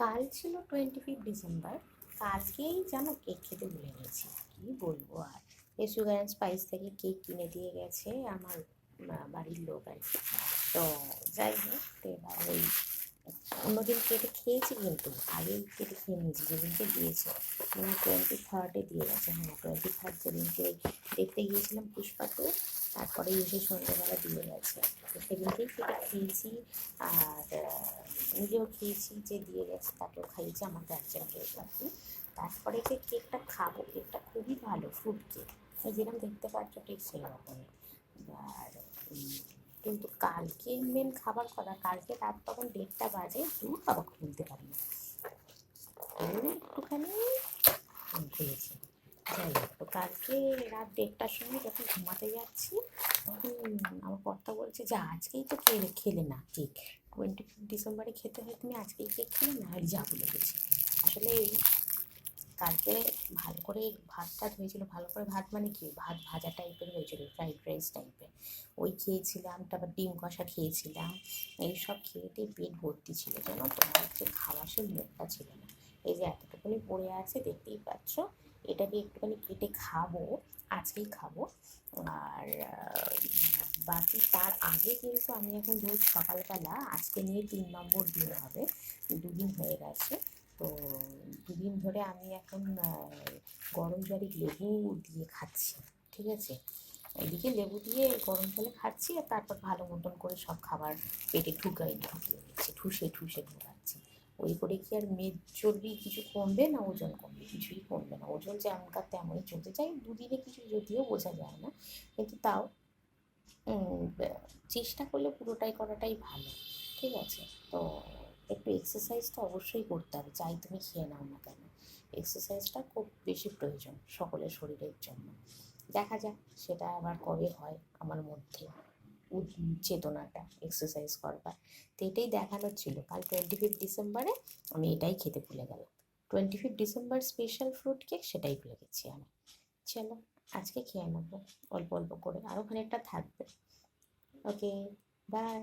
কাল ছিল 25 ডিসেম্বর। আজকেই যেন কেক খেতে ভুলে গেছি, কী বলবো আর। এই সুগার অ্যান্ড স্পাইস থেকে কেক কিনে দিয়ে গেছে আমার বাড়ির লোক আর কি। তো যাই হোক, তো এবার ওই অন্যদিন কেটে খেয়েছি, কিন্তু আগেই কেটে খেয়ে নিয়েছি যেদিনকে দিয়েছে, মানে 23 দিয়ে গেছে। হ্যাঁ, 23 যেদিনকে দেখতে গিয়েছিলাম পুষ্পা টু, তারপরে এসে সন্ধ্যেবেলা দিয়ে গেছে। তো সেদিনকেই কেটে খেয়েছি, আর নিজেও খেয়েছি, যে দিয়ে গেছে তাকেও খাইয়েছি, আমার গার্জেনকে আর কি। তারপরে যে কেকটা খাবো, কেকটা খুবই ভালো, ফ্রুট কেক, ওই যেরকম দেখতে পাচ্ছ ঠিক সেই রকমই। আর কিন্তু কালকে মেন খাবার কথা, কালকে রাত তখন 1:30 বাজে, বাবা খুলতে পারি না, একটুখানি খুলেছি। যাই হোক, তো কালকে রাত 1:30টার সময় যখন ঘুমাতে যাচ্ছি, তখন আমার কর্তা বলছে যে আজকেই তো খেলে না কেক, 25 ডিসেম্বরে খেতে হয়, তুমি আজকেই কেক খেলে না, আর যা বলে গেছি। আসলে কালকে ভালো করে ভাত টাত হয়েছিল, ভালো করে ভাত মানে কি, ভাত ভাজা টাইপের হয়েছিল, ফ্রাইড রাইস টাইপের, ওই খেয়েছিলাম। তারপর ডিম কষা খেয়েছিলাম, এইসব খেয়ে পেট ভর্তি ছিল, যেন তোমার যে খাওয়া সে মুখটা ছিল না। এই যে এতটুকুনি পড়ে আছে দেখতেই পাচ্ছ, এটাকে একটুখানি কেটে খাবো, আজকেই খাবো। আর বাকি তার আগে কিন্তু আমি এখন রোজ সকালবেলা, আজকে নিয়ে 3 নম্বর দিন হবে, 2 দিন হয়ে গেছে। তো 2 দিন ধরে আমি এখন গরম জলে লেবু দিয়ে খাচ্ছি, ঠিক আছে। এদিকে লেবু দিয়ে গরম জলে খাচ্ছি, আর তারপর ভালো মতন করে সব খাবার পেটে ঢুকিয়ে নিচ্ছি, ঠুসে ঠুসে ঢুকাচ্ছি। ওই করে কি আর মেদ চর্বি কিছু কমবে না ওজন কমবে, কিছুই কমবে না, ওজন যেমনকার তেমনই চলতে চাই। 2 দিনে কিছু যদিও বোঝা যায় না, কিন্তু তাও চেষ্টা করলে পুরোটাই করাটাই ভালো, ঠিক আছে। তো একটু এক্সারসাইজ তো অবশ্যই করতে হবে, চাই তুমি খেয়ে নাও না কেন। এক্সারসাইজটা খুব বেশি প্রয়োজন সকলের শরীরের জন্য। দেখা যাক সেটা আবার কবে হয় আমার মধ্যে চেতনাটা এক্সারসাইজ করবার। তো এটাই দেখানোর ছিল, কাল 25 ডিসেম্বরে আমি এটাই খেতে ভুলে গেলাম। 25 ডিসেম্বর স্পেশাল ফ্রুট কেক, সেটাই ভুলে গেছি আমি। চলো, আজকে খেয়ে নেবো অল্প অল্প করে, আরও খানিকটা থাকবে। ওকে, বাই।